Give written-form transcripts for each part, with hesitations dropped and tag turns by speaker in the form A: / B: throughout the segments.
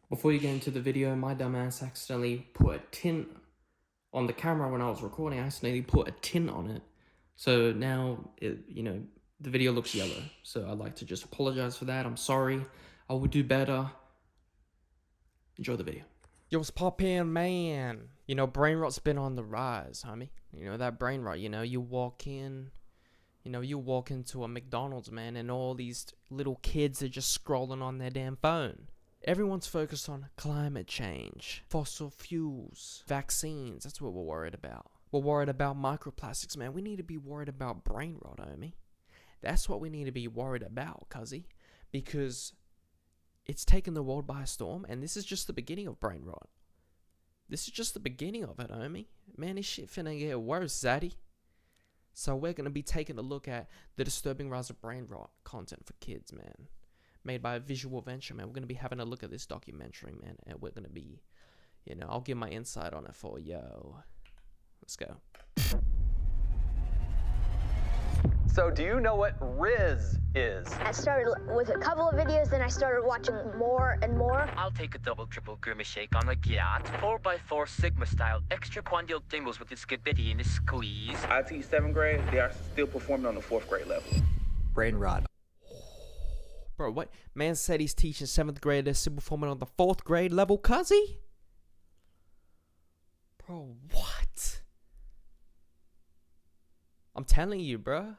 A: Before you get into the video, my dumbass accidentally put a tint on the camera when I was recording. I accidentally put a tint on it. So now, the video looks yellow. So I'd like to just apologize for that. I'm sorry. I will do better. Enjoy the video. Yo, what's poppin', man? Brain rot's been on the rise, homie. That brain rot, you walk into a McDonald's, man, and all these little kids are just scrolling on their damn phone. Everyone's focused on climate change, fossil fuels, vaccines. That's what we're worried about. We're worried about microplastics, man. We need to be worried about brain rot, homie. That's what we need to be worried about, cuzzy. Because it's taken the world by storm, and this is just the beginning of brain rot. This is just the beginning of it, homie. Man, this shit finna get worse, Zaddy. So we're going to be taking a look at the disturbing rise of brain rot content for kids, man. Made by Visual Venture, man. We're going to be having a look at this documentary, man. And we're going to be, I'll give my insight on it for yo. Let's go.
B: So do you know what Riz is?
C: I started with a couple of videos, then I started watching more and more.
D: I'll take a double triple grimace shake on a yacht, 4x4 Sigma style, extra quandial dingles with the skibidi and the squeeze.
E: I teach 7th grade, they are still performing on the 4th grade level.
B: Brain rot.
A: Bro, what? Man said he's teaching 7th grade, they're still performing on the 4th grade level, cuzzy? Bro, what? I'm telling you, bro.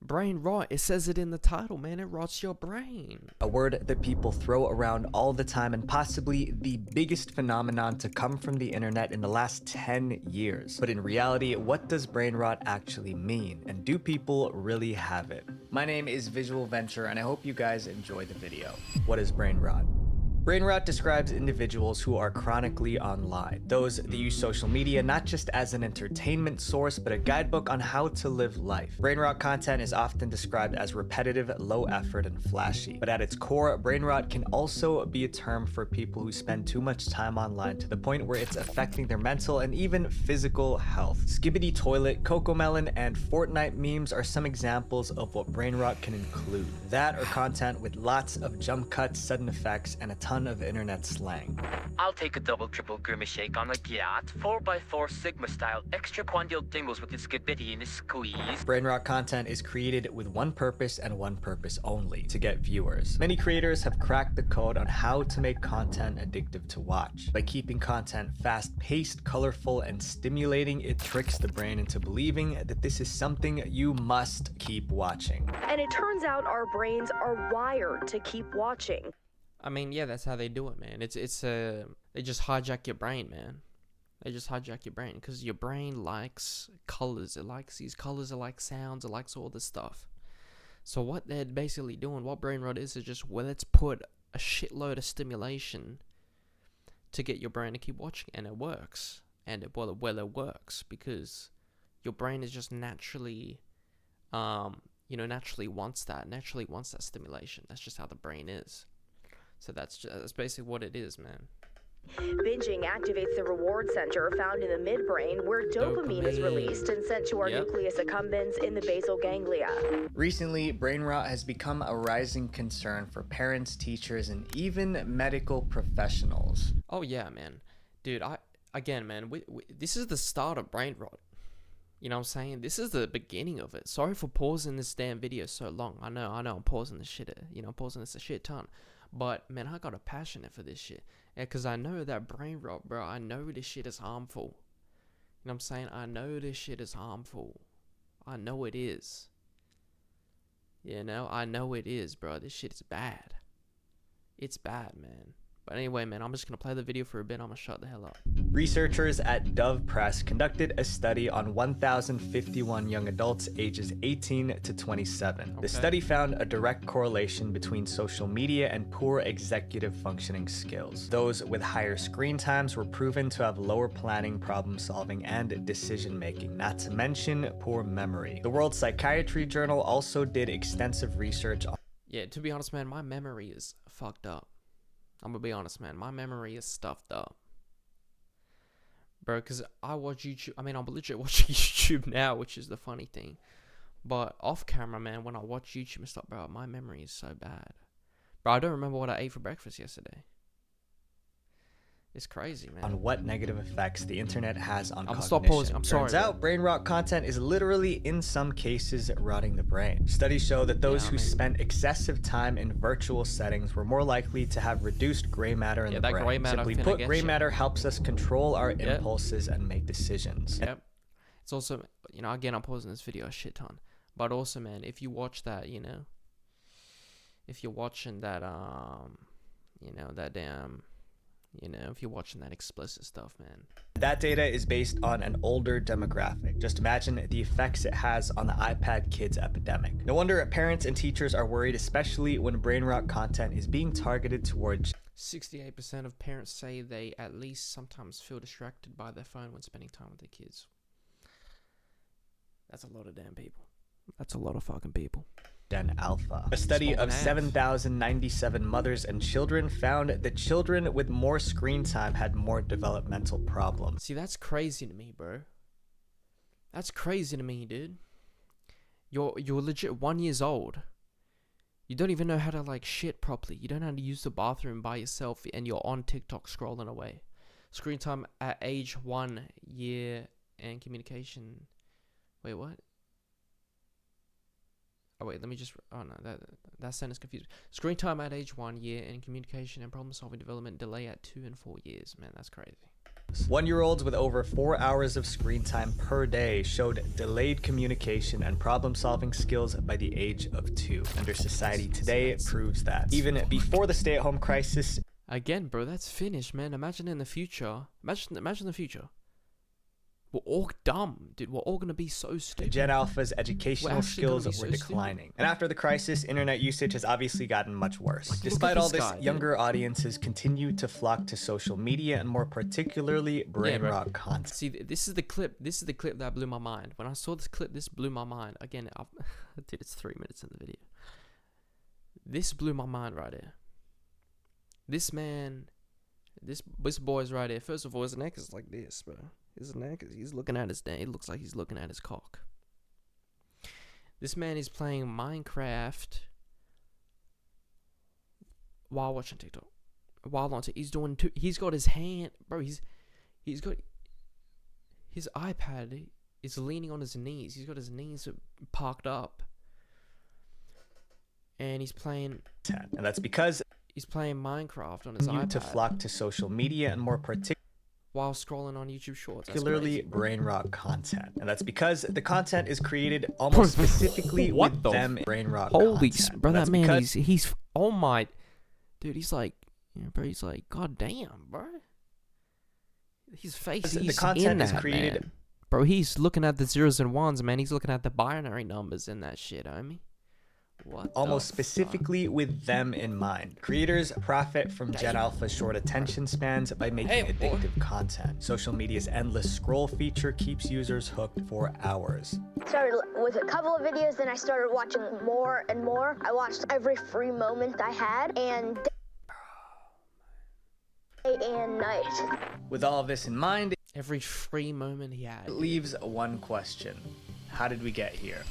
A: Brain rot, it says it in the title, man. It rots your brain.
B: A word that people throw around all the time and possibly the biggest phenomenon to come from the internet in the last 10 years. But in reality, what does brain rot actually mean? And do people really have it? My name is Visual Venture and I hope you guys enjoy the video. What is brain rot? Brain rot describes individuals who are chronically online. Those that use social media not just as an entertainment source, but a guidebook on how to live life. Brain rot content is often described as repetitive, low effort, and flashy. But at its core, brain rot can also be a term for people who spend too much time online to the point where it's affecting their mental and even physical health. Skibidi Toilet, Cocomelon, and Fortnite memes are some examples of what brain rot can include. That or content with lots of jump cuts, sudden effects, and a ton of internet slang.
D: I'll take a double triple grimace shake on a yacht, 4x4 Sigma style, extra quandial dingles with the skibidi and the squeeze.
B: Brain rot content is created with one purpose and one purpose only: to get viewers. Many creators have cracked the code on how to make content addictive to watch. By keeping content fast-paced, colorful, and stimulating, it tricks the brain into believing that this is something you must keep watching.
F: And it turns out our brains are wired to keep watching.
A: I mean, yeah, that's how they do it, man. They just hijack your brain, man. They just hijack your brain because your brain likes colors. It likes these colors. It likes sounds. It likes all this stuff. So what they're basically doing, what brain rot is just, well, let's put a shitload of stimulation to get your brain to keep watching, and it works. And it works because your brain is just naturally, naturally wants that stimulation. That's just how the brain is. So that's basically what it is, man.
F: Binging activates the reward center found in the midbrain where dopamine is released and sent to our nucleus accumbens in the basal ganglia.
B: Recently, brain rot has become a rising concern for parents, teachers, and even medical professionals.
A: Oh yeah, man. Dude, this is the start of brain rot. You know what I'm saying? This is the beginning of it. Sorry for pausing this damn video so long. I know, I'm pausing this shit. I'm pausing this a shit ton. But, man, I got a passion for this shit. Yeah, because I know that brain rot, bro. I know this shit is harmful. You know what I'm saying? I know this shit is harmful. I know it is. I know it is, bro. This shit is bad. It's bad, man. But anyway, man, I'm just going to play the video for a bit. I'm going to shut the hell up.
B: Researchers at Dove Press conducted a study on 1,051 young adults ages 18 to 27.
A: Okay.
B: The study found a direct correlation between social media and poor executive functioning skills. Those with higher screen times were proven to have lower planning, problem solving, and decision making, not to mention poor memory. The World Psychiatry Journal also did extensive research on...
A: Yeah, to be honest, man, my memory is fucked up. I'm gonna be honest, man. My memory is stuffed up. Bro, because I watch YouTube. I mean, I'm legit watching YouTube now, which is the funny thing. But off camera, man, when I watch YouTube and stuff, bro, my memory is so bad. Bro, I don't remember what I ate for breakfast yesterday. It's crazy, man.
B: on what negative effects the internet has on cognition.
A: Stop pausing. I'm sorry.
B: Turns out, brain rot content is literally, in some cases, rotting the brain. Studies show that those who spent excessive time in virtual settings were more likely to have reduced gray matter in the brain.
A: Gray matter.
B: Simply put, gray matter helps us control our impulses and make decisions.
A: Yep. It's also, you know, again, I'm pausing this video a shit ton, but also, man, if you watch that, you know, if you're watching that, you know, that damn. You know, if you're watching that explicit stuff, man.
B: That data is based on an older demographic. Just imagine the effects it has on the iPad kids epidemic. No wonder parents and teachers are worried, especially when brain rot content is being targeted towards
A: 68% of parents say they at least sometimes feel distracted by their phone when spending time with their kids. That's a lot of damn people. That's a lot of fucking people.
B: Gen Alpha. A study of 7,097 mothers and children found that children with more screen time had more developmental problems.
A: See, that's crazy to me, bro. That's crazy to me, dude. You're legit 1 year old. You don't even know how to like shit properly. You don't know how to use the bathroom by yourself, and you're on TikTok scrolling away. Screen time at age 1 year and communication. Wait, what? Oh wait, let me just. Oh no, that sentence confused. Screen time at age 1 year and communication and problem-solving development delay at 2 and 4 years. Man, that's crazy.
B: 1-year-olds with over 4 hours of screen time per day showed delayed communication and problem-solving skills by the age of 2. Under society today, it proves that. Even before the stay-at-home crisis.
A: Again, bro, that's finished, man. Imagine in the future. Imagine the future. We're all dumb, dude. We're all gonna be so stupid.
B: Gen Alpha's educational skills were declining. And after the crisis, internet usage has obviously gotten much worse. Despite all this, younger audiences continue to flock to social media and more particularly brain rot content.
A: See, this is the clip that blew my mind. When I saw this clip, this blew my mind. Again, dude, it's 3 minutes in the video. This blew my mind right here. This man, this boy's right here. First of all, his neck is like this, bro. His neck is, he's looking at his neck. It looks like he's looking at his cock. This man is playing Minecraft while watching TikTok. While on TikTok, he's doing he's got his hand, bro. He's got his iPad is leaning on his knees. He's got his knees parked up, and he's playing.
B: And that's because
A: he's playing Minecraft on his iPad.
B: To flock to social media and more particularly
A: while scrolling on YouTube Shorts.
B: Particularly brain rot content. And that's because the content is created almost specifically with them brain rot content.
A: Bro, that man, he's, oh my, dude, he's like, you know, bro, he's like, god damn, bro. His face,
B: the content is created.
A: Man. Bro, he's looking at the zeros and ones, man. He's looking at the binary numbers in that shit, homie. What
B: almost specifically with them in mind. Creators profit from Gen Alpha's short attention spans by making addictive content. Social media's endless scroll feature keeps users hooked for hours.
C: Started with a couple of videos, then I started watching more and more. I watched every free moment I had, and day and night.
B: With all of this in mind,
A: every free moment he had,
B: it leaves one question. How did we get here?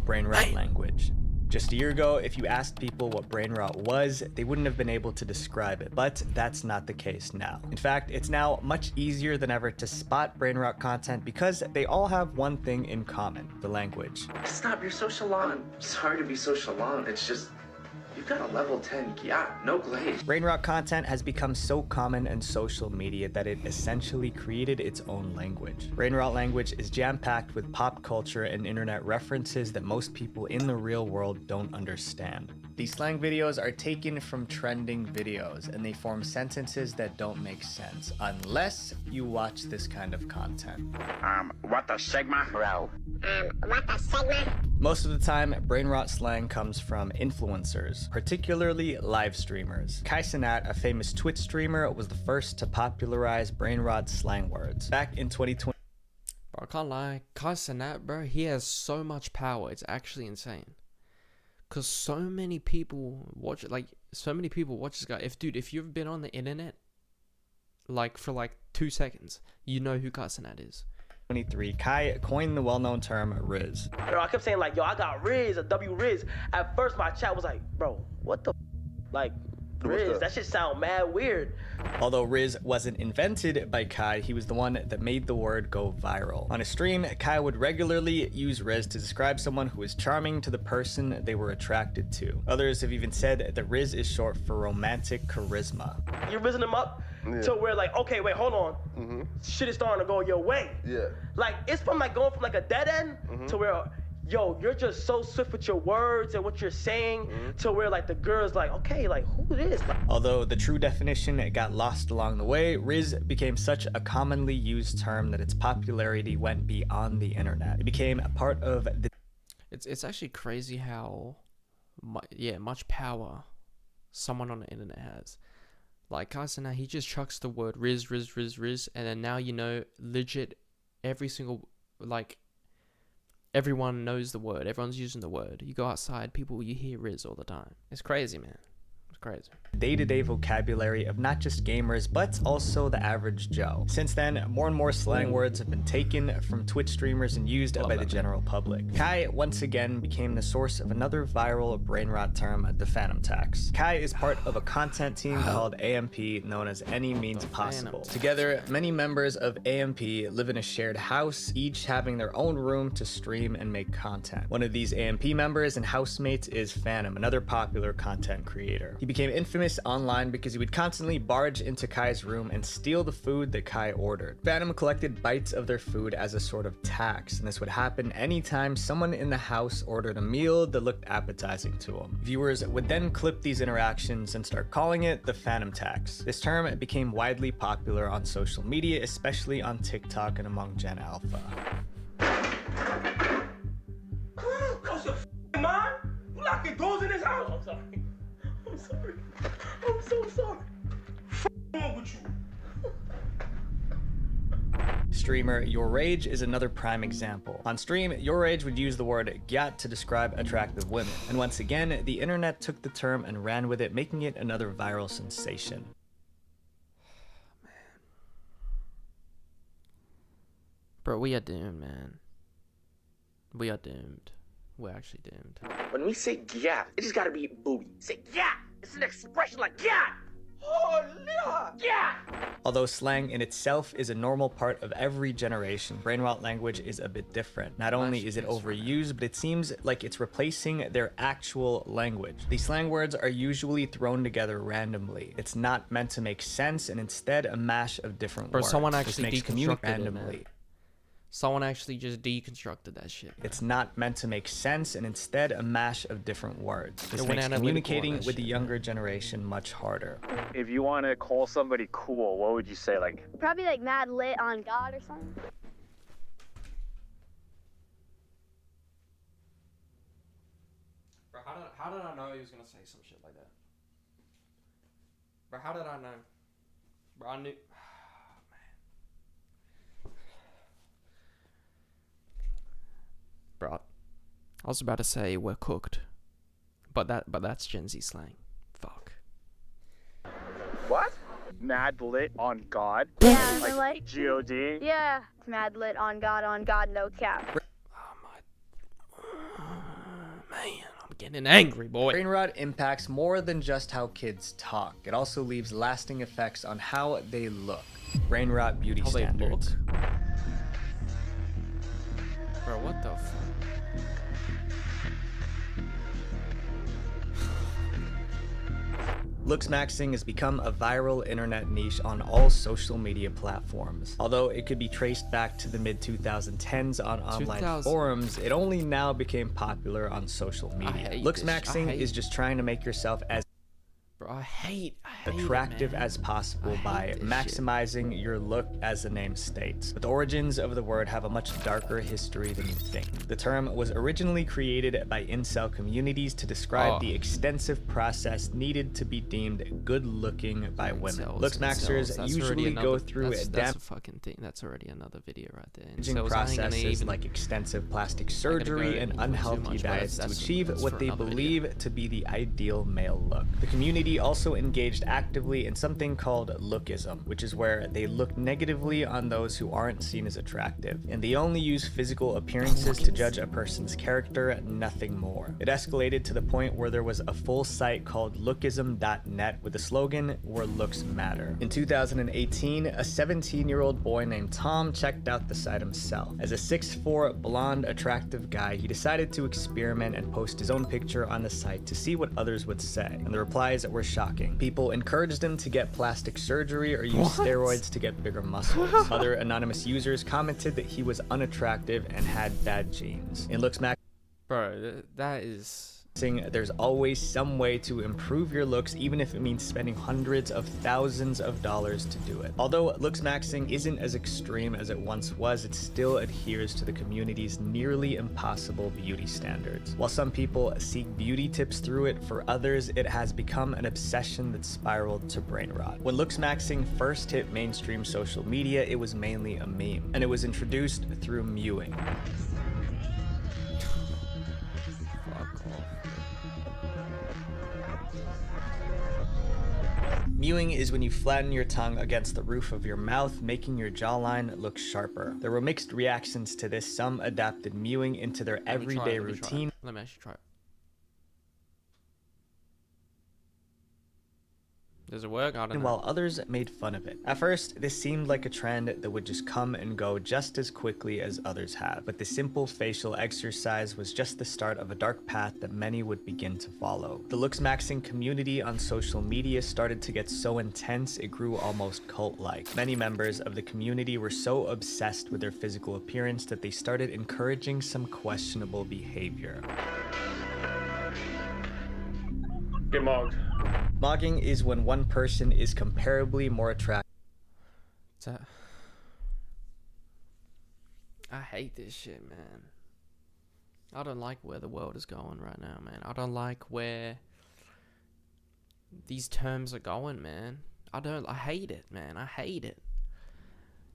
B: Brain rot language. Just a year ago, if you asked people what brain rot was, they wouldn't have been able to describe it, but that's not the case now. In fact, it's now much easier than ever to spot brain rot content because they all have one thing in common: the language.
E: Stop, you're so chalant. Sorry to be so chalant, it's just, you've got a level 10 yacht, no glaze.
B: Brain rot content has become so common in social media that it essentially created its own language. Brain rot language is jam-packed with pop culture and internet references that most people in the real world don't understand. These slang videos are taken from trending videos, and they form sentences that don't make sense unless you watch this kind of content.
E: What the Sigma? Bro.
C: What the Sigma?
B: Most of the time, brain rot slang comes from influencers, particularly live streamers. Kai Cenat, a famous Twitch streamer, was the first to popularize brain rot slang words. Back in 2020.
A: Bro, I can't lie. Kai Cenat, bro, he has so much power. It's actually insane. Cause so many people watch it. Like, so many people watch this guy. If you've been on the internet, like for like 2 seconds, you know who Kai Cenat is.
B: 23, Kai coined the well-known term Riz.
G: Bro, I kept saying like, yo, I got Riz, a W Riz. At first, my chat was like, bro, what the, like, Riz, that shit sound mad weird.
B: Although Riz wasn't invented by Kai, he was the one that made the word go viral. On a stream, Kai would regularly use Riz to describe someone who was charming to the person they were attracted to. Others have even said that Riz is short for romantic charisma.
G: You're rizzing them up to where like, okay, wait, hold on. Shit is starting to go your way.
H: Yeah.
G: Like, it's from like going from like a dead end to where, yo, you're just so swift with your words and what you're saying to where like the girl's like, okay, like who this?
B: Although the true definition got lost along the way, Riz became such a commonly used term that its popularity went beyond the internet. It became a part of the...
A: It's actually crazy how much power someone on the internet has. Like Carson, now he just chucks the word Riz, and then now you know legit every single, like, everyone knows the word. Everyone's using the word. You go outside, you hear Riz all the time. It's crazy, man. It's crazy.
B: Day-to-day vocabulary of not just gamers, but also the average Joe. Since then, more and more slang words have been taken from Twitch streamers and used by the general public. Kai once again became the source of another viral brain rot term, the phantom tax. Kai is part of a content team called AMP, known as Any Means Possible. Together, many members of AMP live in a shared house, each having their own room to stream and make content. One of these AMP members and housemates is Phantom, another popular content creator. He became infamous online because he would constantly barge into Kai's room and steal the food that Kai ordered. Phantom collected bites of their food as a sort of tax, and this would happen anytime someone in the house ordered a meal that looked appetizing to him. Viewers would then clip these interactions and start calling it the phantom tax. This term became widely popular on social media, especially on TikTok and among Gen Alpha.
G: Close your mind. You locking doors in this house. I'm sorry. I'm sorry. I'm so sorry. What's wrong with you?
B: Streamer Your Rage is another prime example. On stream, Your Rage would use the word gyat to describe attractive women. And once again, the internet took the term and ran with it, making it another viral sensation.
A: Man. Bro, we are doomed, man. We are doomed. We're actually doomed.
E: When we say gyat, it just gotta be booty. Say gyat! It's an expression like gyat! Oh, yeah! Gyat!
B: Although slang in itself is a normal part of every generation, brain rot language is a bit different. Not only is it overused, but it seems like it's replacing their actual language. These slang words are usually thrown together randomly. It's not meant to make sense, and instead a mash of different words.
A: Someone actually
B: deconstructed
A: randomly. Someone actually just deconstructed that shit.
B: It's not meant to make sense, and instead a mash of different words. This makes communicating with the younger generation much harder.
I: If you want to call somebody cool, what would you say? Like,
C: Probably like mad lit on God or something.
A: Bro, how did I know he was gonna say some shit like that? Bro, how did I know? Bro, I knew. Bro, I was about to say we're cooked, but that's Gen Z slang. Fuck.
I: what? Mad lit on God?
C: Yeah,
I: Like G-O-D?
C: yeah, it's mad lit on God, no cap.
A: Oh my, man, I'm getting angry, boy.
B: Brain rot impacts more than just how kids talk. It also leaves lasting effects on how they look. Brain rot beauty
A: How they
B: standards.
A: look? Bro, what the fuck?
B: Looks maxing has become a viral internet niche on all social media platforms. Although it could be traced back to the mid-2010s on online forums, it only now became popular on social media. Looks maxing is just trying to make yourself as
A: Bro, I hate
B: attractive as possible by maximizing your look, as the name states. But the origins of the word have a much darker history than you think. The term was originally created by incel communities to describe the extensive process needed to be deemed good looking by women. Looks maxers usually go through
A: that's a fucking thing. That's already another video right there.
B: damaging processes like extensive plastic surgery and unhealthy diets to achieve what they believe to be the ideal male look. The community community also engaged actively in something called lookism, which is where they look negatively on those who aren't seen as attractive, and they only use physical appearances to judge a person's character, nothing more. It escalated to the point where there was a full site called lookism.net with the slogan, "Where looks matter." In 2018, a 17-year-old boy named Tom checked out the site himself. As a 6'4", blonde, attractive guy, he decided to experiment and post his own picture on the site to see what others would say, and the replies were shocking. People encouraged him to get plastic surgery or use steroids to get bigger muscles. Other anonymous users commented that he was unattractive and had bad genes. In Looks
A: Bro, that is...
B: There's always some way to improve your looks, even if it means spending hundreds of thousands of dollars to do it. Although looks maxing isn't as extreme as it once was, it still adheres to the community's nearly impossible beauty standards. While some people seek beauty tips through it, for others it has become an obsession that spiraled to brain rot. When looks maxing first hit mainstream social media, it was mainly a meme, and it was introduced through mewing. Mewing is when you flatten your tongue against the roof of your mouth, making your jawline look sharper. There were mixed reactions to this. Some adapted mewing into their everyday routine.
A: Let me actually try it. Does it work? I don't know.
B: While others made fun of it. At first, this seemed like a trend that would just come and go just as quickly as others have, but the simple facial exercise was just the start of a dark path that many would begin to follow. The looks maxing community on social media started to get so intense it grew almost cult-like. Many members of the community were so obsessed with their physical appearance that they started encouraging some questionable behavior.
G: Get mugged.
B: Mogging is when one person is comparably more attractive.
A: I hate this shit, man. I don't like where the world is going right now, man. I don't like where these terms are going, man. I hate it, man. I hate it.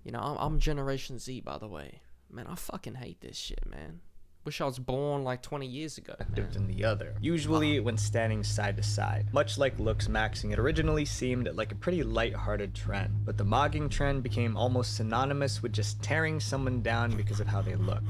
A: You know, I'm Generation Z, by the way. Man, I fucking hate this shit, man. Wish I was born like 20 years ago, man.
B: Than the other, usually when standing side to side. Much like looks maxing, it originally seemed like a pretty light-hearted trend, but the mogging trend became almost synonymous with just tearing someone down because of how they look.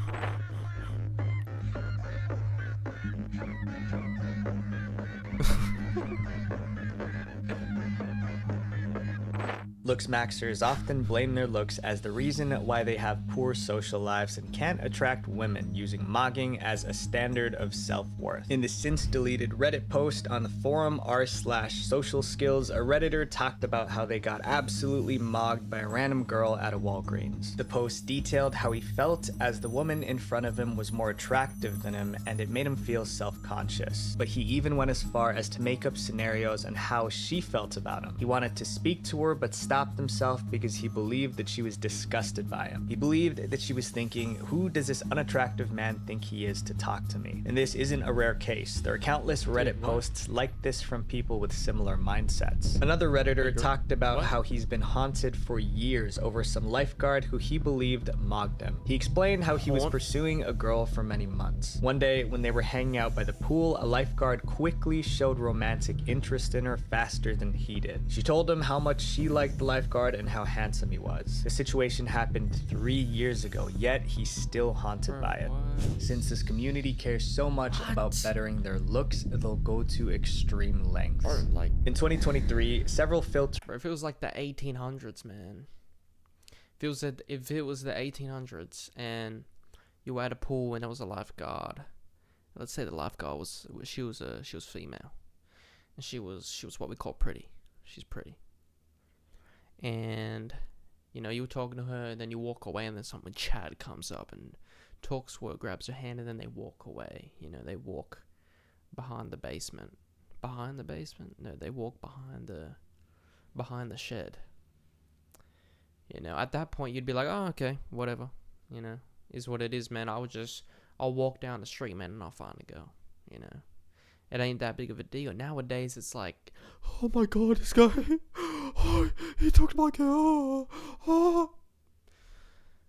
B: Looks maxers often blame their looks as the reason why they have poor social lives and can't attract women, using mogging as a standard of self-worth. In the since-deleted Reddit post on the forum r/social skills, a Redditor talked about how they got absolutely mogged by a random girl at a Walgreens. The post detailed how he felt as the woman in front of him was more attractive than him, and it made him feel self-conscious. But he even went as far as to make up scenarios on how she felt about him. He wanted to speak to her, but stopped himself because he believed that she was disgusted by him. He believed that she was thinking, who does this unattractive man think he is to talk to me? And this isn't a rare case. There are countless Reddit posts like this from people with similar mindsets. Another Redditor talked about how he's been haunted for years over some lifeguard who he believed mogged him. He explained how he was pursuing a girl for many months. One day, when they were hanging out by the pool, a lifeguard quickly showed romantic interest in her faster than he did. She told him how much she liked the lifeguard and how handsome he was. The situation happened 3 years ago, yet he's still haunted by it. Since this community cares so much about bettering their looks, they'll go to extreme lengths. In 2023, several filters...
A: Bro, if it was like the 1800s, man. If it was the 1800s and you were at a pool and there was a lifeguard. Let's say the lifeguard was female. And she was what we call pretty. She's pretty. And, you know, you were talking to her, and then you walk away, and then someone, Chad, comes up and talks to her, grabs her hand, and then they walk away. You know, they walk behind the basement. Behind the basement? No, they walk behind the shed. You know, at that point, you'd be like, oh, okay, whatever. You know, is what it is, man. I'll walk down the street, man, and I'll find a girl. You know, it ain't that big of a deal. Nowadays, it's like, oh my god, this guy, he took my girl. Oh.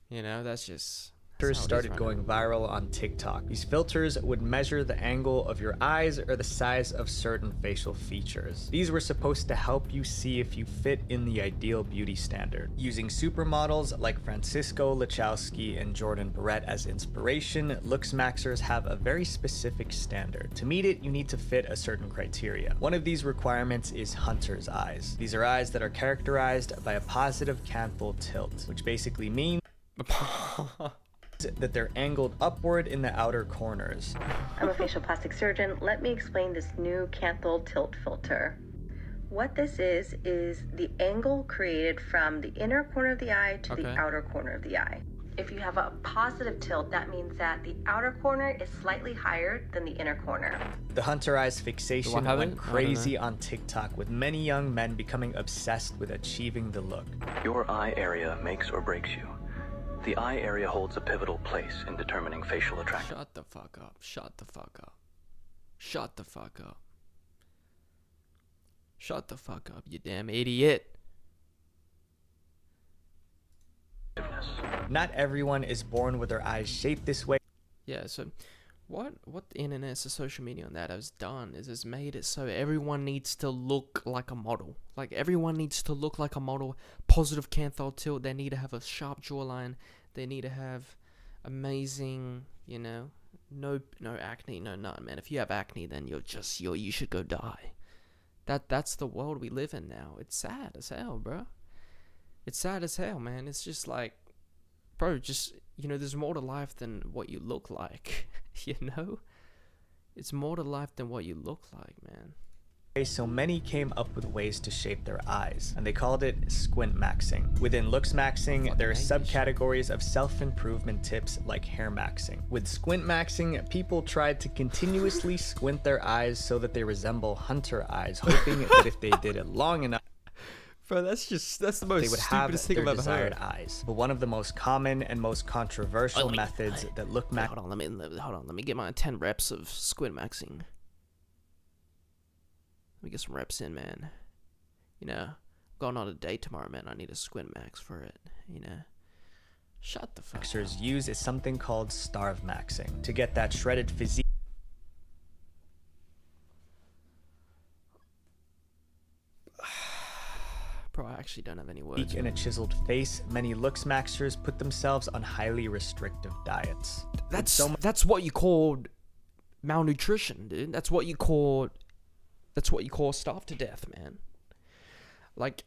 A: You know, that's just
B: filters started going viral on TikTok. These filters would measure the angle of your eyes or the size of certain facial features. These were supposed to help you see if you fit in the ideal beauty standard. Using supermodels like Francisco Lachowski and Jordan Barrett as inspiration, Looksmaxers have a very specific standard. To meet it, you need to fit a certain criteria. One of these requirements is hunter's eyes. These are eyes that are characterized by a positive canthal tilt, which basically means that they're angled upward in the outer corners.
F: I'm a facial plastic surgeon. Let me explain this new canthal tilt filter. What this is the angle created from the inner corner of the eye to the outer corner of the eye. If you have a positive tilt, that means that the outer corner is slightly higher than the inner corner.
B: The hunter eyes fixation went crazy on TikTok, with many young men becoming obsessed with achieving the look.
H: Your eye area makes or breaks you. The eye area holds a pivotal place in determining facial attraction.
A: Shut the fuck up. Shut the fuck up. Shut the fuck up. Shut the fuck up, you damn idiot.
B: Not everyone is born with their eyes shaped this way.
A: Yeah, so what the internet, so social media on that has done is has made it so everyone needs to look like a model. Like, everyone needs to look like a model. Positive canthal tilt. They need to have a sharp jawline. They need to have amazing, you know, no acne, no none, man. If you have acne, then you should go die. That's the world we live in now. It's sad as hell, bro. It's sad as hell, man. It's just like, bro, just, you know, there's more to life than what you look like, you know? It's more to life than what you look like, man.
B: So many came up with ways to shape their eyes, and they called it squint maxing. Within looks maxing, there are subcategories of self-improvement tips like hair maxing. With squint maxing, people tried to continuously squint their eyes so that they resemble hunter eyes, hoping that if they did it long enough,
A: bro, that's the most
B: they would have
A: stupidest thing I've
B: their
A: ever
B: desired
A: heard.
B: eyes. But one of the most common and most controversial methods that look maxing.
A: Hold on, let me get my 10 reps of squint maxing. Let me get some reps in, man. You know, I'm going on a date tomorrow, man. I need a squint max for it, you know. Shut the fuck up.
B: Use is something called starve maxing to get that shredded physique.
A: Bro, I actually don't have any words.
B: In a chiseled face, many looks maxers put themselves on highly restrictive diets.
A: That's what you call malnutrition, dude. That's what you call starve to death, man. Like,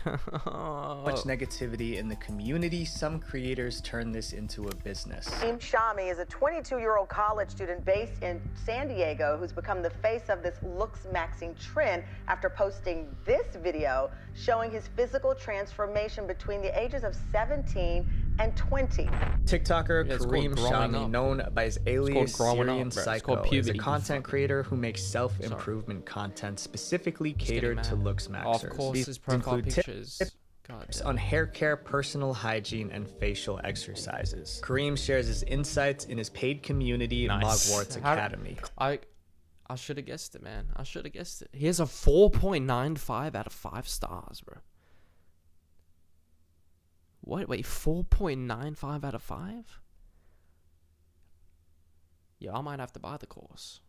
B: much negativity in the community, some creators turn this into a business.
J: Naeem Shami is a 22-year-old college student based in San Diego who's become the face of this looks maxing trend after posting this video showing his physical transformation between the ages of 17 and 20.
B: TikToker Kareem Shami, known by his alias Syrian Psycho, is a content creator who makes self-improvement content specifically catered to looks maxers.
A: Of course, his profile pictures.
B: Tips on hair care, personal hygiene, and facial exercises. Kareem shares his insights in his paid community, Mogwarts Academy.
A: I should have guessed it, man. I should have guessed it. He has a 4.95 out of 5 stars, bro. What? Wait, 4.95 out of 5? Yeah, I might have to buy the course.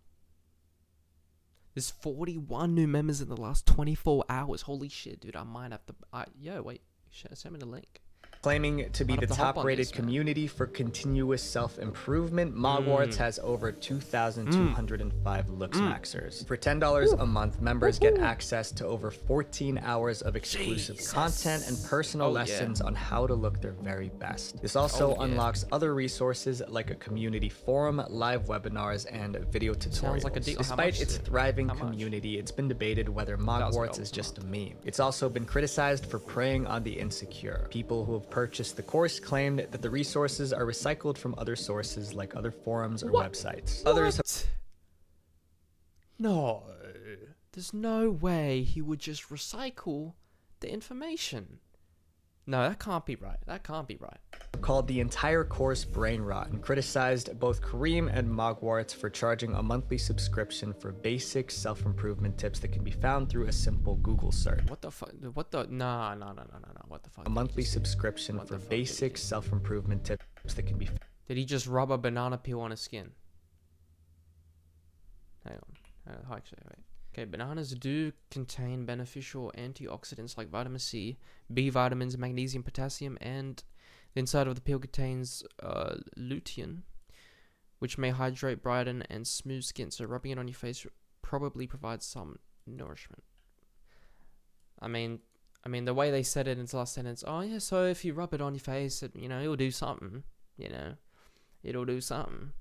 A: There's 41 new members in the last 24 hours. Holy shit, dude. I might have to... Yo, wait. Send me the link.
B: Claiming to be the top-rated community for continuous self-improvement, Mogwarts has over 2,205 looks maxers. For $10 a month, members get access to over 14 hours of exclusive content and personal lessons on how to look their very best. This also unlocks other resources like a community forum, live webinars, and video tutorials.
A: Like a deal.
B: Despite its thriving community, it's been debated whether Mogwarts is just a meme. It's also been criticized for preying on the insecure. People who have purchased the course claimed that the resources are recycled from other sources like other forums or websites. Others
A: No. There's no way he would just recycle the information. No, that can't be right. That can't be right.
B: Called the entire course brain rot and criticized both Kareem and Mogwarts for charging a monthly subscription for basic self-improvement tips that can be found through a simple Google search.
A: What the fuck? What the? Nah. What the fuck?
B: A monthly subscription for basic self-improvement tips that can be.
A: Did he just rub a banana peel on his skin? Hang on. Actually, wait. Okay, bananas do contain beneficial antioxidants like vitamin C, B vitamins, magnesium, potassium, and the inside of the peel contains lutein, which may hydrate, brighten, and smooth skin. So rubbing it on your face probably provides some nourishment. I mean, the way they said it in the last sentence. Oh yeah, so if you rub it on your face, it'll do something. It'll do something.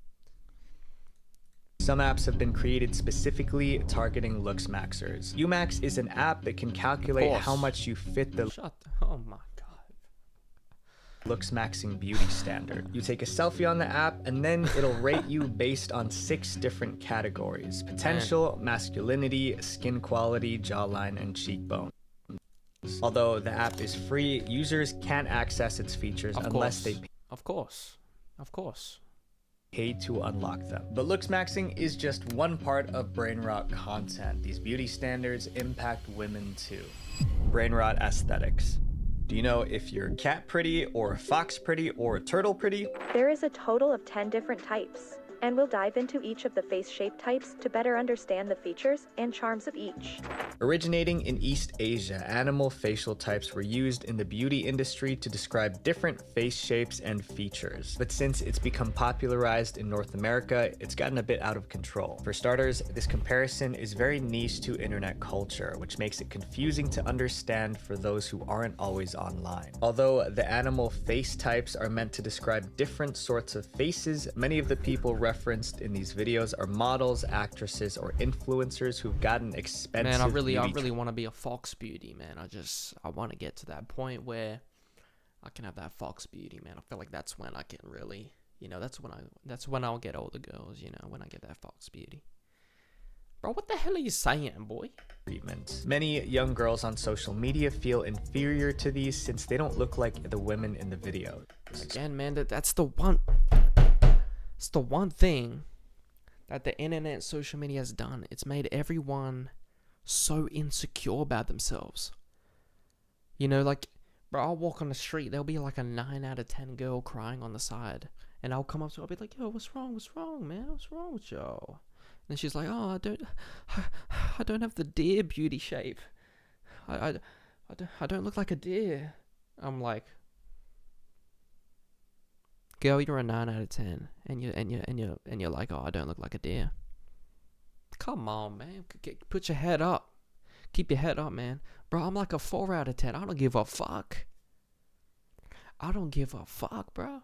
B: Some apps have been created specifically targeting looks maxers. Umax is an app that can calculate how much you fit the
A: oh my god.
B: looks maxing beauty standard. You take a selfie on the app and then it'll rate you based on 6 different categories: potential, masculinity, skin quality, jawline, and cheekbone. Although the app is free, users can't access its features unless they
A: Of course.
B: pay to unlock them. But looks maxing is just one part of brain rot content. These beauty standards impact women too. Brain rot aesthetics. Do you know if you're cat pretty or fox pretty or turtle pretty?
K: There is a total of 10 different types, and we'll dive into each of the face shape types to better understand the features and charms of each.
B: Originating in East Asia, animal facial types were used in the beauty industry to describe different face shapes and features. But since it's become popularized in North America, it's gotten a bit out of control. For starters, this comparison is very niche to internet culture, which makes it confusing to understand for those who aren't always online. Although the animal face types are meant to describe different sorts of faces, many of the people referenced in these videos are models, actresses, or influencers who've gotten expensive.
A: Man, I really want to be a fox beauty, man. I want to get to that point where I can have that fox beauty, man. I feel like that's when I can really, that's when I'll get all the girls, when I get that fox beauty. Bro, what the hell are you saying, boy?
B: Treatment. Many young girls on social media feel inferior to these since they don't look like the women in the video.
A: Again, man, that's the one. It's the one thing that the internet, social media has done. It's made everyone so insecure about themselves. Like, bro, I'll walk on the street, there'll be like a 9 out of 10 girl crying on the side, and I'll come up to her, I'll be like, yo, what's wrong, man, what's wrong with y'all? And she's like, oh, I don't have the deer beauty shape. I don't look like a deer. I'm like, girl, you're a 9 out of 10, and you're like, oh, I don't look like a deer. Come on, man, put your head up. Keep your head up, man. Bro, I'm like a 4 out of 10. I don't give a fuck. Bro.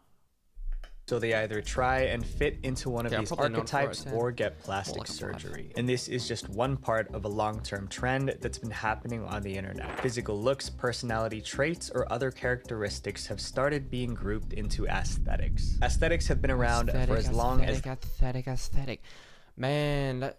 B: So they either try and fit into one of these archetypes or get plastic surgery. And this is just one part of a long-term trend that's been happening on the internet. Physical looks, personality traits, or other characteristics have started being grouped into aesthetics. Aesthetics have been around for as long as...
A: Aesthetic. Man, the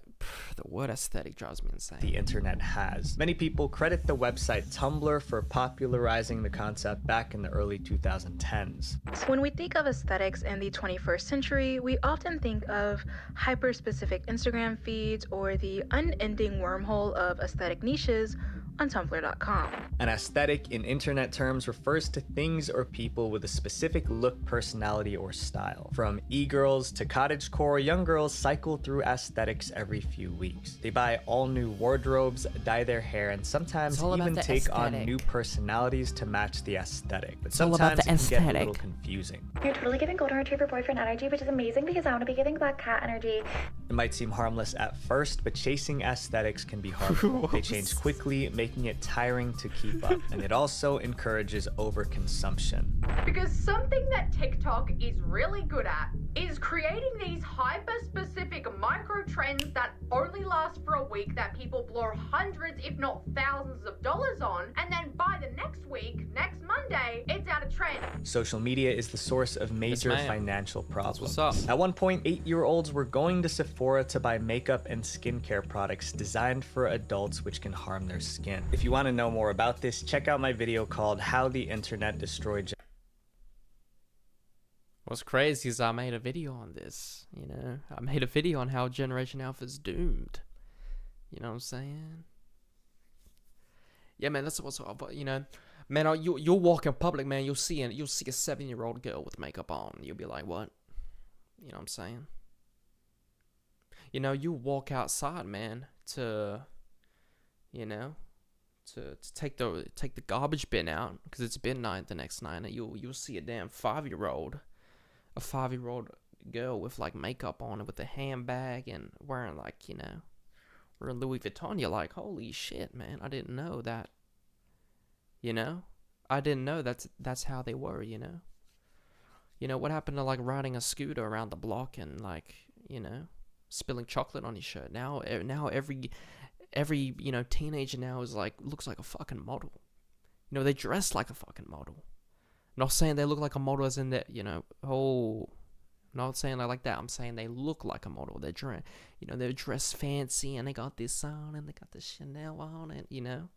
A: word aesthetic drives me insane.
B: The internet has. Many people credit the website Tumblr for popularizing the concept back in the early 2010s.
L: When we think of aesthetics in the 21st century, we often think of hyper-specific Instagram feeds or the unending wormhole of aesthetic niches on Tumblr.com.
B: An aesthetic in internet terms refers to things or people with a specific look, personality, or style. From e-girls to cottagecore, young girls cycle through aesthetics every few weeks. They buy all new wardrobes, dye their hair, and sometimes even take on new personalities to match the aesthetic. But sometimes it can get a little confusing.
M: You're totally giving golden retriever boyfriend energy, which is amazing because I want to be giving black cat energy.
B: It might seem harmless at first, but chasing aesthetics can be harmful. They change quickly, making it tiring to keep up, and it also encourages overconsumption.
N: Because something that TikTok is really good at is creating these hyper-specific micro trends that only last for a week that people blow hundreds, if not thousands of dollars on, and then by the next week, next Monday, it's out of trend.
B: Social media is the source of major financial problems.
A: What's up?
B: At one point, 8-year-olds were going to Sephora to buy makeup and skincare products designed for adults which can harm their skin. If you want to know more about this, check out my video called How the Internet Destroyed.
A: What's crazy is I made a video on this, you know. I made a video on how Generation Alpha's doomed. You know what I'm saying? Yeah, man, that's what's up. You know, man, you'll walk in public, man. You'll see a 7-year-old girl with makeup on. You'll be like, what? You know what I'm saying? You know, you walk outside, man, to, you know, to take the garbage bin out because it's bin night the next night, and you'll see a damn 5-year-old. A 5-year-old girl with like makeup on and with a handbag and wearing like, you know, wearing Louis Vuitton. You're like, holy shit, man, I didn't know that. You know, I didn't know that's how they were. You know, what happened to like riding a scooter around the block and like, you know, spilling chocolate on his shirt. Now every you know, teenager now is like, looks like a fucking model. You know, they dress like a fucking model. Not saying they look like a model as in that, you know, not saying like that. I'm saying they look like a model. They're dressed fancy and they got this on and they got the Chanel on and, you know.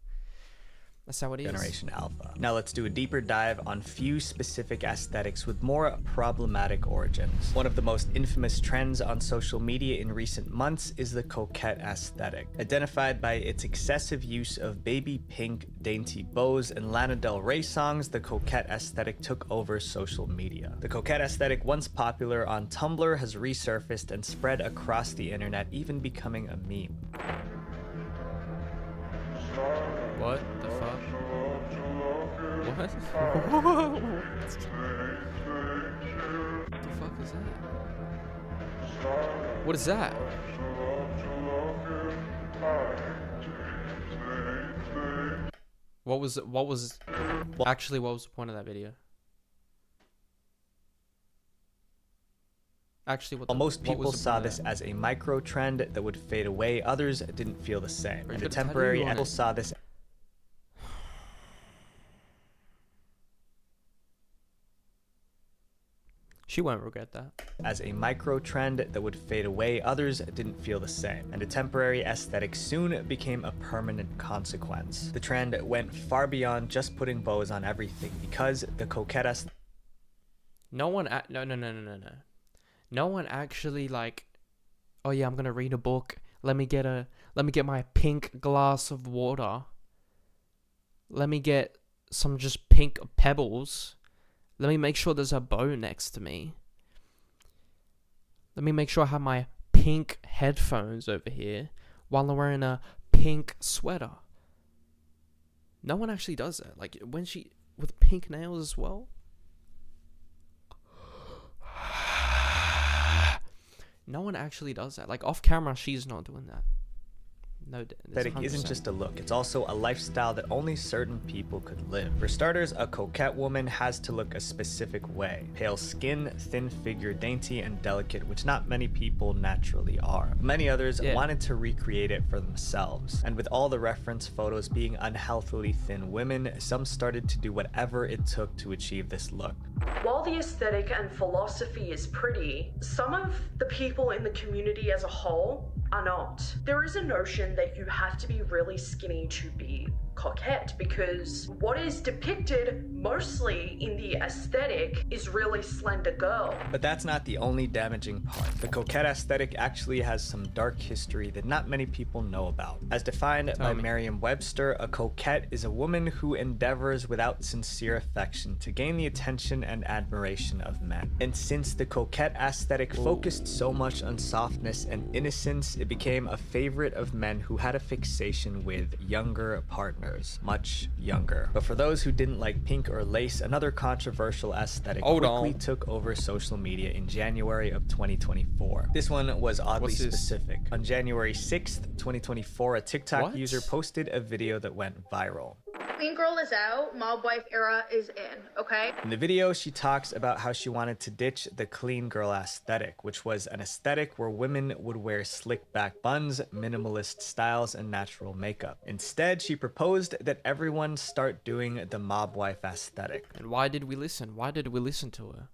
A: That's how it is.
B: Generation Alpha. Now let's do a deeper dive on few specific aesthetics with more problematic origins. One of the most infamous trends on social media in recent months is the coquette aesthetic. Identified by its excessive use of baby pink, dainty bows, and Lana Del Rey songs, the coquette aesthetic took over social media. The coquette aesthetic, once popular on Tumblr, has resurfaced and spread across the internet, even becoming a meme.
A: What the fuck? What? The fuck is that? What is that? What was actually, what was the point of that video? Actually,
B: While most people saw this as a micro trend that would fade away, others didn't feel the same. And a temporary people saw this.
A: She won't regret that.
B: As a micro trend that would fade away, others didn't feel the same. And a temporary aesthetic soon became a permanent consequence. The trend went far beyond just putting bows on everything, because the coquette aesthetic.
A: No one actually like, oh yeah, I'm gonna read a book. Let me get my pink glass of water. Let me get some just pink pebbles. Let me make sure there's a bow next to me. Let me make sure I have my pink headphones over here while I'm wearing a pink sweater. No one actually does that. Like, when she, with pink nails as well. No one actually does that. Like, off camera, she's not doing that. No,
B: aesthetic isn't just a look, it's also a lifestyle that only certain people could live. For starters, a coquette woman has to look a specific way. Pale skin, thin figure, dainty and delicate, which not many people naturally are. Many others wanted to recreate it for themselves. And with all the reference photos being unhealthily thin women, some started to do whatever it took to achieve this look.
O: While the aesthetic and philosophy is pretty, some of the people in the community as a whole are not. There is a notion that you have to be really skinny to be coquette, because what is depicted mostly in the aesthetic is really slender girl.
B: But that's not the only damaging part. The coquette aesthetic actually has some dark history that not many people know about. As defined by Merriam-Webster, a coquette is a woman who endeavors without sincere affection to gain the attention and admiration of men. And since the coquette aesthetic focused so much on softness and innocence, it became a favorite of men who had a fixation with younger partners, much younger. But for those who didn't like pink or lace, another controversial aesthetic quickly took over social media in January of 2024. This one was oddly specific. On January 6th, 2024, a TikTok user posted a video that went viral.
L: Clean girl is out, mob wife era is in, okay?
B: In the video, she talks about how she wanted to ditch the clean girl aesthetic, which was an aesthetic where women would wear slick back buns, minimalist styles, and natural makeup. Instead, she proposed that everyone start doing the mob wife aesthetic.
A: And why did we listen? Why did we listen to her?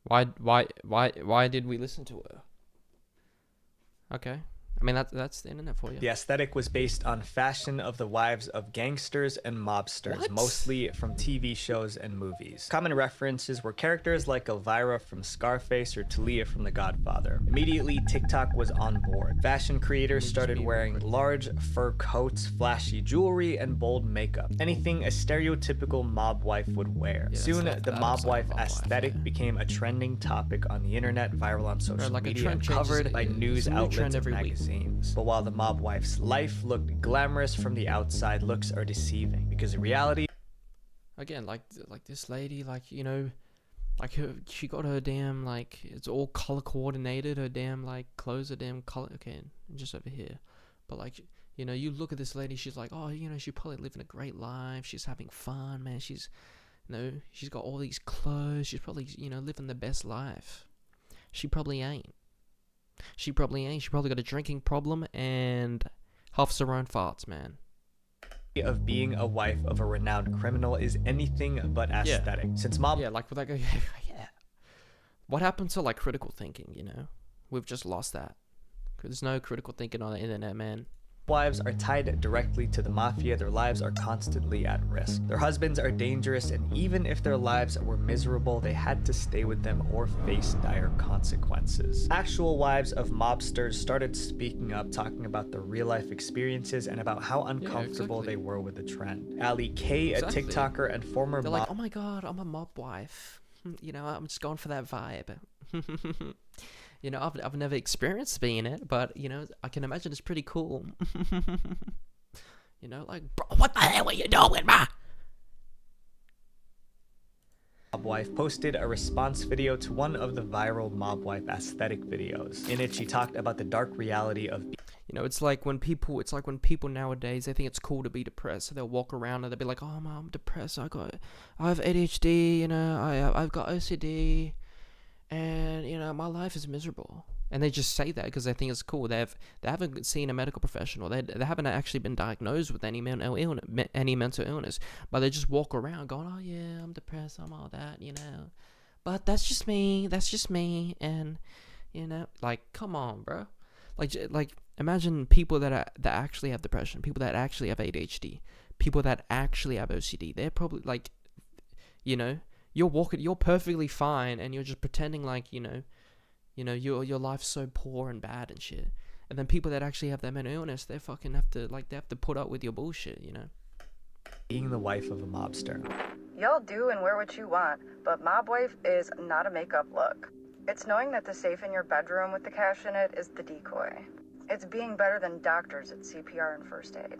A: Why did we listen to her? Okay. I mean, that's the internet for you.
B: The aesthetic was based on fashion of the wives of gangsters and mobsters, mostly from TV shows and movies. Common references were characters like Elvira from Scarface or Talia from The Godfather. Immediately, TikTok was on board. Fashion creators started wearing large fur coats, flashy jewelry, and bold makeup. Anything a stereotypical mob wife would wear. Soon, the mob wife aesthetic became a trending topic on the internet, viral on social media, and covered by news outlets and magazines. But while the mob wife's life looked glamorous from the outside, looks are deceiving because in reality,
A: again, like this lady, like, you know, like she got her damn, like, it's all color coordinated, her damn, like, clothes are damn color. Okay, just over here, but like, you know, you look at this lady, she's like, oh, you know, she's probably living a great life, she's having fun, man, she's, you know, she's got all these clothes, she's probably, you know, living the best life. She probably ain't. She probably ain't. She probably got a drinking problem and huffs her own farts, man.
B: Of being a wife of a renowned criminal is anything but aesthetic. Since mob...
A: Yeah, like with that guy, yeah. What happened to, like, critical thinking, you know? We've just lost that. There's no critical thinking on the internet, man.
B: Wives are tied directly to the mafia. Their lives are constantly at risk. Their husbands are dangerous, and even if their lives were miserable, they had to stay with them or face dire consequences. Actual wives of mobsters started speaking up, talking about their real-life experiences and about how uncomfortable they were with the trend. Ali K, a TikToker and former
A: They're like, oh my god, I'm a mob wife. You know, I'm just going for that vibe. You know, I've never experienced being it, but, you know, I can imagine it's pretty cool. You know, like, bro, what the hell are you doing, ma?
B: Mob wife posted a response video to one of the viral mob wife aesthetic videos. In it, she talked about the dark reality of...
A: You know, it's like when people nowadays, they think it's cool to be depressed, so they'll walk around and they'll be like, oh, man, I'm depressed, I have ADHD, you know, I've got OCD, and, you know, my life is miserable. And they just say that because they think it's cool. They haven't seen a medical professional. They haven't actually been diagnosed with any mental illness. But they just walk around going, oh yeah, I'm depressed, I'm all that, you know. But that's just me. And, you know, like, come on, bro. Like imagine people that actually have depression, people that actually have ADHD, people that actually have OCD. They're probably like, you know, you're perfectly fine, and you're just pretending like, you know, your life's so poor and bad and shit. And then people that actually have that mental illness, they have to put up with your bullshit, you know.
B: Being the wife of a mobster.
P: Y'all do and wear what you want, but mob wife is not a makeup look. It's knowing that the safe in your bedroom with the cash in it is the decoy. It's being better than doctors at CPR and first aid.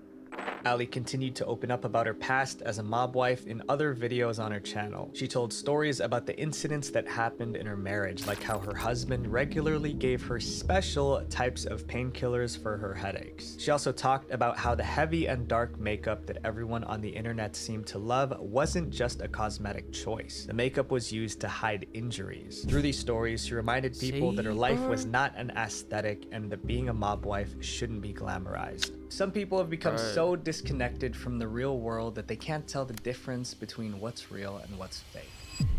B: Ali continued to open up about her past as a mob wife in other videos on her channel. She told stories about the incidents that happened in her marriage, like how her husband regularly gave her special types of painkillers for her headaches. She also talked about how the heavy and dark makeup that everyone on the internet seemed to love wasn't just a cosmetic choice. The makeup was used to hide injuries. Through these stories, she reminded people that her life was not an aesthetic and that being a mob wife shouldn't be glamorized. Some people have become so disconnected from the real world that they can't tell the difference between what's real and what's fake.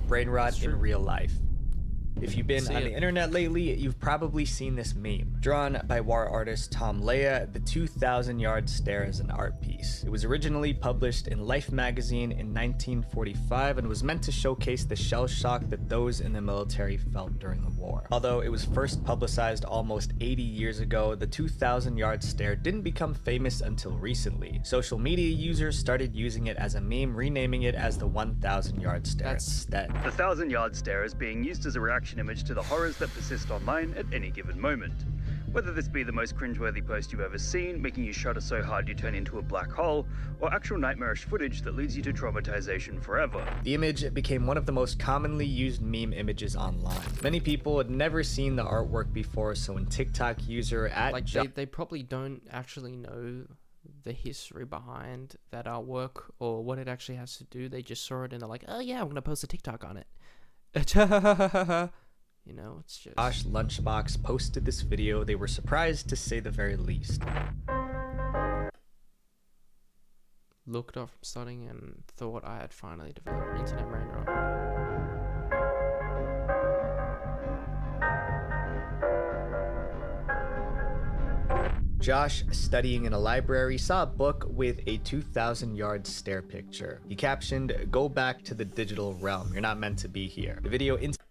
B: Brain rot in real life. If you've been on the internet lately, you've probably seen this meme. Drawn by war artist Tom Leah, the 2,000-yard stare is an art piece. It was originally published in Life magazine in 1945 and was meant to showcase the shell shock that those in the military felt during the war. Although it was first publicized almost 80 years ago, the 2,000-yard stare didn't become famous until recently. Social media users started using it as a meme, renaming it as the 1,000-yard stare instead.
Q: The 1,000-yard stare is being used as a reaction image to the horrors that persist online at any given moment. Whether this be the most cringeworthy post you've ever seen, making you shudder so hard you turn into a black hole, or actual nightmarish footage that leads you to traumatization forever.
B: The image became one of the most commonly used meme images online. Many people had never seen the artwork before, so when TikTok user at
A: they probably don't actually know the history behind that artwork or what it actually has to do. They just saw it and they're like, oh yeah, I'm gonna post a TikTok on it. You know, it's just...
B: Josh Lunchbox posted this video. They were surprised, to say the very least.
A: Looked up from studying and thought I had finally developed internet brain rot.
B: Josh, studying in a library, saw a book with a 2,000-yard stare picture. He captioned, "Go back to the digital realm. You're not meant to be here." The video instantly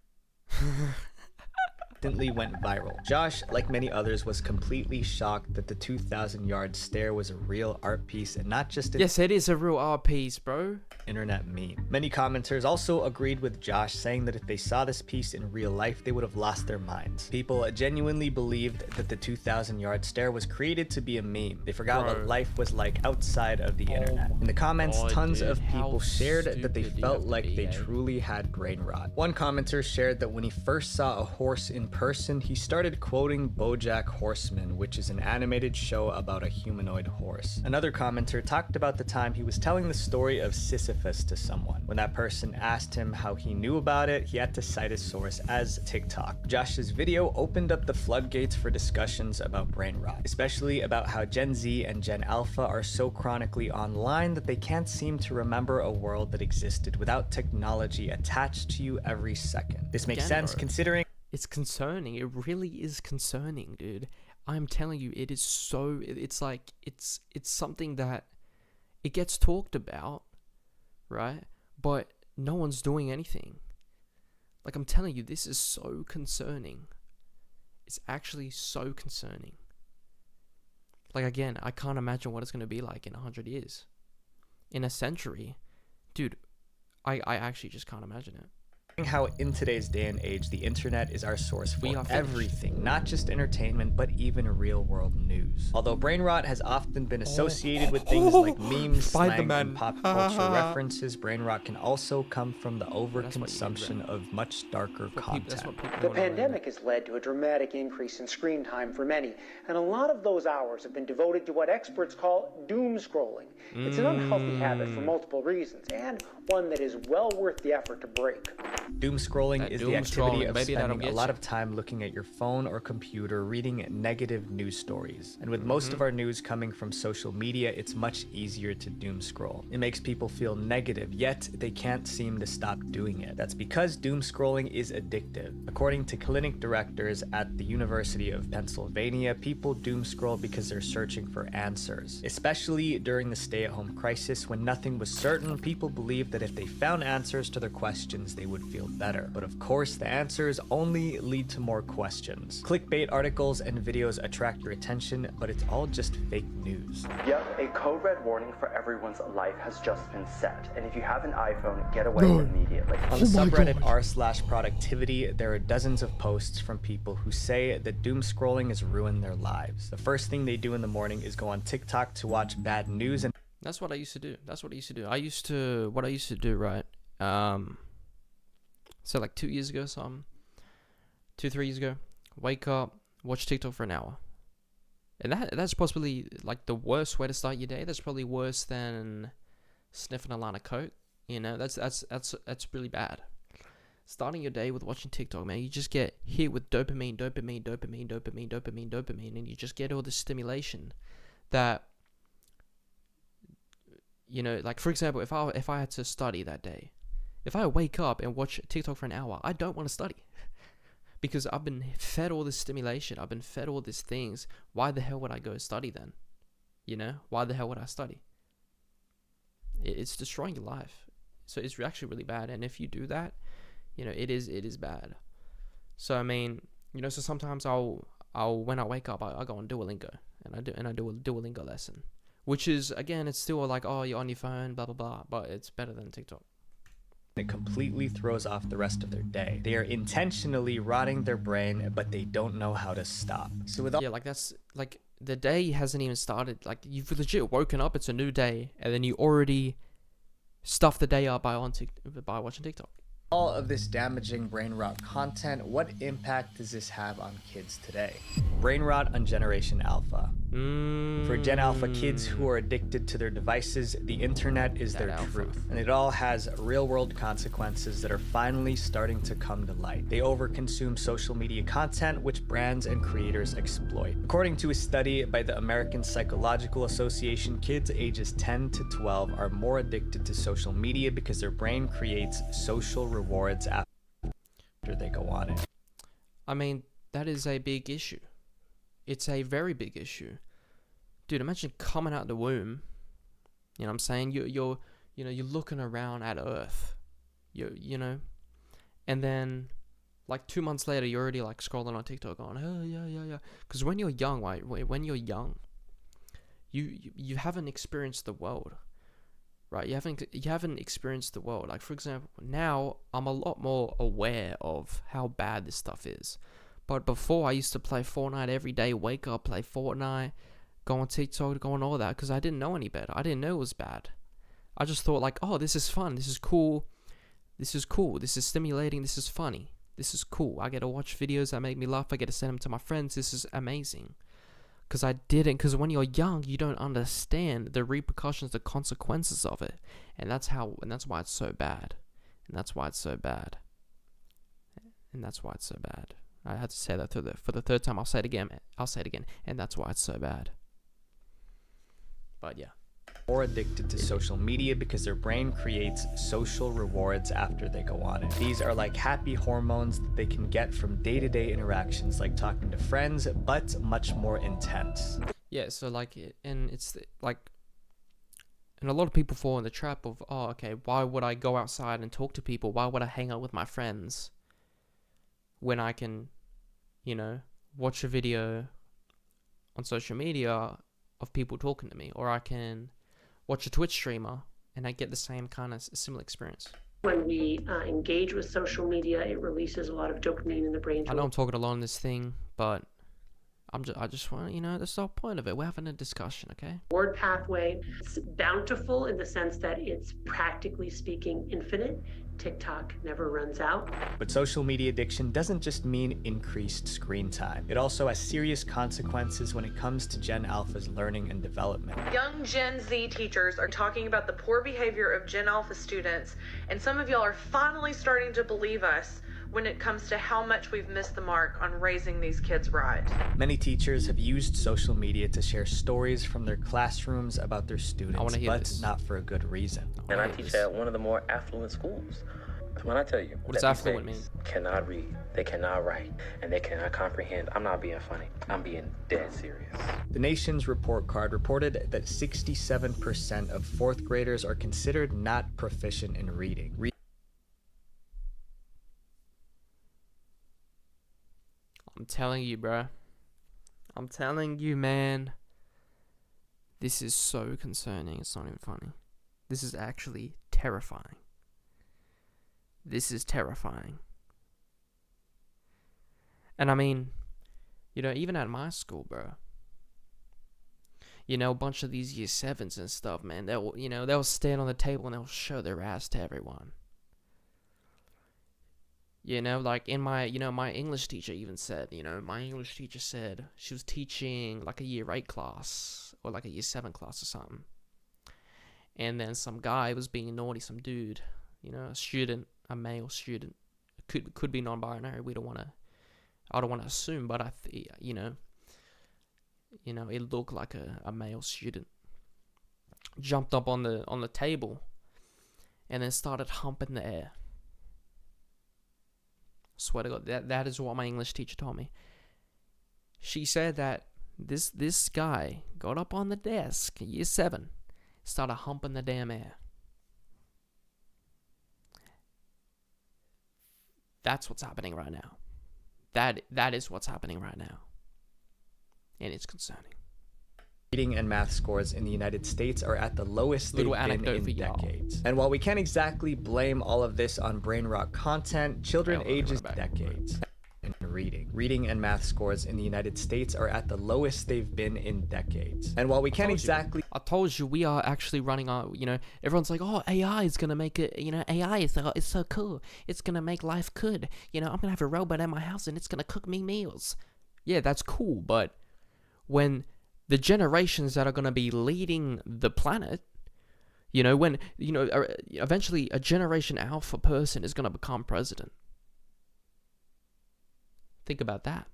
B: went viral. Josh, like many others, was completely shocked that the 2,000-yard stare was a real art piece and not just
A: yes, it is a real art piece, bro.
B: Internet meme. Many commenters also agreed with Josh, saying that if they saw this piece in real life, they would have lost their minds. People genuinely believed that the 2,000-yard stare was created to be a meme. They forgot what life was like outside of the internet. In the comments, tons of people shared that they felt like they truly had brain rot. One commenter shared that when he first saw a horse in person, he started quoting BoJack Horseman, which is an animated show about a humanoid horse. Another commenter talked about the time he was telling the story of Sisyphus to someone. When that person asked him how he knew about it, he had to cite a source as TikTok. Josh's video opened up the floodgates for discussions about brain rot, especially about how Gen Z and Gen Alpha are so chronically online that they can't seem to remember a world that existed without technology attached to you every second. This makes sense considering...
A: It's concerning. It really is concerning, dude. I'm telling you, it is so... It's like... It's something that... It gets talked about, right? But no one's doing anything. Like, I'm telling you, this is so concerning. It's actually so concerning. Like, again, I can't imagine what it's going to be like in 100 years. In a century. Dude, I actually just can't imagine it.
B: How in today's day and age, the internet is our source for everything, not just entertainment, but even real world news. Although brain rot has often been associated with things like memes, slang, and pop culture references, brain rot can also come from the overconsumption of much darker content.
R: The pandemic has led to a dramatic increase in screen time for many, and a lot of those hours have been devoted to what experts call doom scrolling. It's an unhealthy habit for multiple reasons, and one that is well worth the effort to break.
B: Doom scrolling is the activity of spending a lot of time looking at your phone or computer reading negative news stories. And with most of our news coming from social media, it's much easier to doom scroll. It makes people feel negative, yet they can't seem to stop doing it. That's because doom scrolling is addictive. According to clinic directors at the University of Pennsylvania, people doom scroll because they're searching for answers. Especially during the stay-at-home crisis, when nothing was certain, people believed that if they found answers to their questions, they would feel better. But of course, the answers only lead to more questions. Clickbait articles and videos attract your attention, but it's all just fake news.
S: Yep, a code red warning for everyone's life has just been set. And if you have an iPhone, get away immediately.
B: On the subreddit r/productivity, there are dozens of posts from people who say that doom scrolling has ruined their lives. The first thing they do in the morning is go on TikTok to watch bad news, and
A: that's what I used to do. What I used to do, right? So like 2 years ago, 3 years ago, wake up, watch TikTok for an hour. And that's possibly like the worst way to start your day. That's probably worse than sniffing a line of coke. You know, that's really bad. Starting your day with watching TikTok, man, you just get hit with dopamine, and you just get all this stimulation that, you know, like for example, if I had to study that day, if I wake up and watch TikTok for an hour, I don't want to study. Because I've been fed all this stimulation. I've been fed all these things. Why the hell would I go study then? You know? Why the hell would I study? It's destroying your life. So it's actually really bad. And if you do that, you know, it is bad. So I mean, you know, so sometimes I'll when I wake up, I go on Duolingo and I do a Duolingo lesson. Which is, again, it's still like, oh, you're on your phone, blah blah blah, but it's better than TikTok.
B: It completely throws off the rest of their day. They are intentionally rotting their brain, but they don't know how to stop. So with all
A: like that's like the day hasn't even started. Like you've legit woken up, it's a new day, and then you already stuff the day up by watching TikTok.
B: All of this damaging brain rot content, what impact does this have on kids today? Brain rot on Generation Alpha. For Gen Alpha kids who are addicted to their devices, the internet is their truth. And it all has real-world consequences that are finally starting to come to light. They overconsume social media content, which brands and creators exploit. According to a study by the American Psychological Association, kids ages 10 to 12 are more addicted to social media because their brain creates social rewards after they go on it.
A: I mean, that is a big issue. It's a very big issue. Dude, imagine coming out the womb. You know what I'm saying? You're looking around at Earth. You know? And then, like, 2 months later, you're already, like, scrolling on TikTok going, oh, yeah. Because when you're young, right? When you're young, you haven't experienced the world. Right? You haven't experienced the world. Like, for example, now I'm a lot more aware of how bad this stuff is. But before, I used to play Fortnite every day, wake up, play Fortnite, go on TikTok, go on all that, because I didn't know any better. I didn't know it was bad. I just thought, like, oh, this is fun, this is cool, this is stimulating, this is funny, this is cool. I get to watch videos that make me laugh, I get to send them to my friends, this is amazing. Because when you're young, you don't understand the repercussions, the consequences of it. And that's why it's so bad. And that's why it's so bad. I had to say that for the third time. I'll say it again. And that's why it's so bad. But yeah.
B: More addicted to social media because their brain creates social rewards after they go on it. These are like happy hormones that they can get from day-to-day interactions like talking to friends, but much more intense.
A: Yeah, so like, and it's like, and a lot of people fall in the trap of, oh, okay, why would I go outside and talk to people? Why would I hang out with my friends when I can, watch a video on social media of people talking to me, or I can watch a Twitch streamer and I get the same kind of similar experience.
O: When we engage with social media, it releases a lot of dopamine in the brain.
A: I know I'm talking a lot on this thing, but I just want, that's the whole point of it. We're having a discussion, okay?
O: Reward pathway. It's bountiful in the sense that it's practically speaking infinite. TikTok never runs out.
B: But social media addiction doesn't just mean increased screen time. It also has serious consequences when it comes to Gen Alpha's learning and development.
J: Young Gen Z teachers are talking about the poor behavior of Gen Alpha students, and some of y'all are finally starting to believe us when it comes to how much we've missed the mark on raising these kids right.
B: Many teachers have used social media to share stories from their classrooms about their students, but not for a good reason.
E: And I teach at one of the more affluent schools. When I tell you,
A: what does affluent mean?
E: Cannot read, they cannot write, and they cannot comprehend. I'm not being funny. I'm being dead serious.
B: The Nation's report card reported that 67% of fourth graders are considered not proficient in reading.
A: I'm telling you, bro. I'm telling you, man. This is so concerning. It's not even funny. This is actually terrifying. This is terrifying. And I mean, even at my school, bro. A bunch of these year 7s and stuff, man. They'll stand on the table and they'll show their ass to everyone. Like in my, my English teacher even said, my English teacher said she was teaching like a year 8 class or like a year 7 class or something. And then some guy was being naughty, some dude, a student, a male student, could be non-binary. I don't want to assume, but it looked like a male student. Jumped up on the table and then started humping the air. Swear to God, that is what my English teacher told me. She said that this guy got up on the desk, year 7, started humping the damn air. That's what's happening right now. That is what's happening right now. And it's concerning.
B: Reading and math scores in the United States are at the lowest they've been in decades. And while we can't exactly blame all of this on brain rot content, children ages decades in reading and math scores in the United States are at the lowest they've been in decades. And while we can't exactly...
A: I told you, we are actually running our, everyone's like, oh, AI is going to make it, AI is so cool. It's going to make life good. I'm going to have a robot at my house and it's going to cook me meals. Yeah, that's cool, but when the generations that are going to be leading the planet, you know, when, you know, eventually a Generation Alpha person is going to become president. Think about that.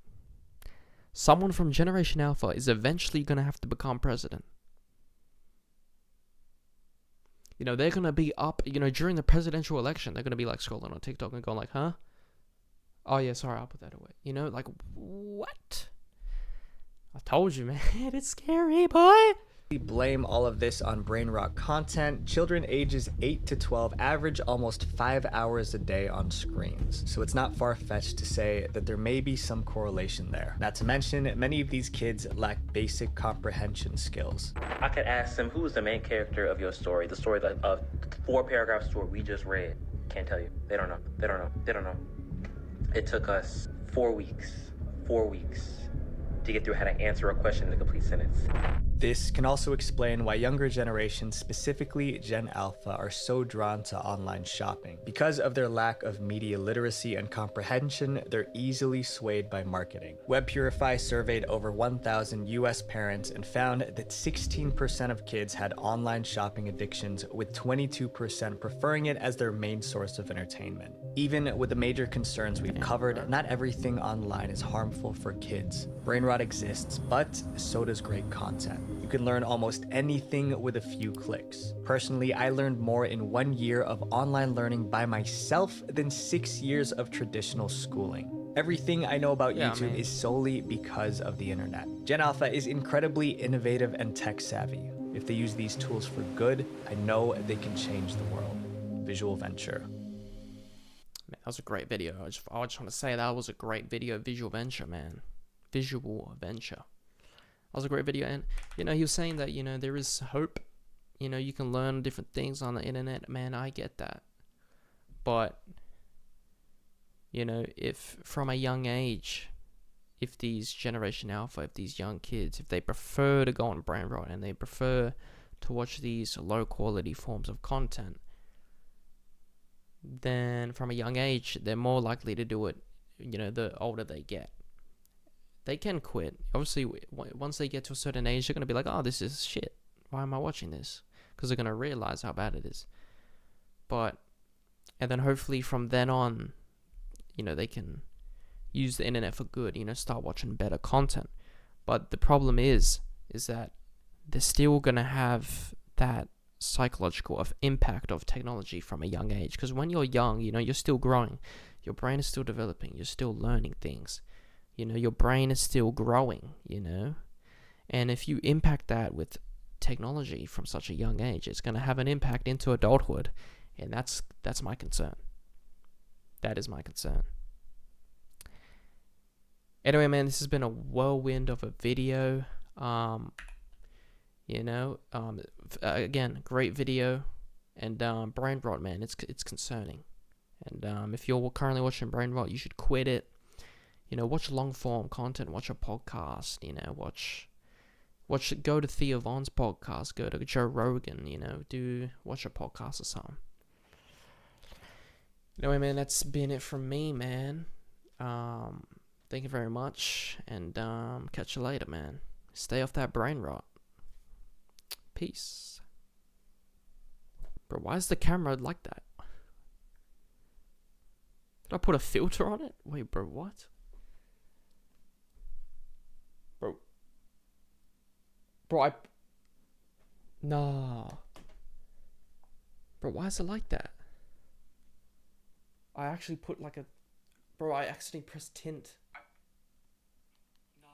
A: Someone from Generation Alpha is eventually going to have to become president. You know, they're going to be up, you know, during the presidential election, they're going to be like scrolling on TikTok and going like, huh? Oh yeah, sorry, I'll put that away. You know, like, what? I told you, man, it's scary, boy.
B: We blame all of this on brain rot content. Children ages 8 to 12 average almost 5 hours a day on screens, so it's not far-fetched to say that there may be some correlation there. Not to mention, many of these kids lack basic comprehension skills.
T: I could ask them, who's the main character of your story? The story that 4-paragraph story we just read. Can't tell you. They don't know. They don't know. They don't know. It took us 4 weeks to get through how to answer a question in a complete sentence.
B: This can also explain why younger generations, specifically Gen Alpha, are so drawn to online shopping. Because of their lack of media literacy and comprehension, they're easily swayed by marketing. WebPurify surveyed over 1,000 US parents and found that 16% of kids had online shopping addictions, with 22% preferring it as their main source of entertainment. Even with the major concerns we've covered, not everything online is harmful for kids. Brain rot exists, but so does great content. You can learn almost anything with a few clicks. Personally, I learned more in 1 year of online learning by myself than 6 years of traditional schooling. Everything I know about YouTube is solely because of the internet. Gen Alpha is incredibly innovative and tech savvy. If they use these tools for good, I know they can change the world. Visual Venture.
A: Man, that was a great video. I just want to say that was a great video. Visual Venture, man. Visual Venture. That was a great video. And, you know, he was saying that, you know, there is hope. You know, you can learn different things on the internet. Man, I get that. But, you know, if from a young age, if these Generation Alpha, if these young kids, if they prefer to go on brain rot and they prefer to watch these low quality forms of content, then from a young age, they're more likely to do it, you know, the older they get. They can quit. Obviously, once they get to a certain age, they're going to be like, oh, this is shit. Why am I watching this? Because they're going to realize how bad it is. And then hopefully from then on, you know, they can use the internet for good, you know, start watching better content. But the problem is that they're still going to have that psychological impact of technology from a young age. Because when you're young, you know, you're still growing. Your brain is still developing. You're still learning things. You know, your brain is still growing, you know. And if you impact that with technology from such a young age, it's going to have an impact into adulthood. And that's my concern. That is my concern. Anyway, man, this has been a whirlwind of a video. You know, again, great video. And brain rot, man, it's concerning. And if you're currently watching brain rot, you should quit it. You know, watch long form content, watch a podcast, you know, go to Theo Von's podcast, go to Joe Rogan, you know, watch a podcast or something. Anyway, man, that's been it from me, man. Thank you very much, and catch you later, man. Stay off that brain rot. Peace. Bro, why is the camera like that? Did I put a filter on it? Wait, bro, what? Bro, nah. Bro, why is it like that? I actually put like bro, I accidentally pressed tint. Nah.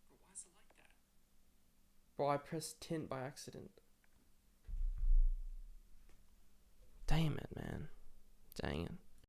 A: Bro, why is it like that? Bro, I pressed tint by accident. Damn it, man. Dang it.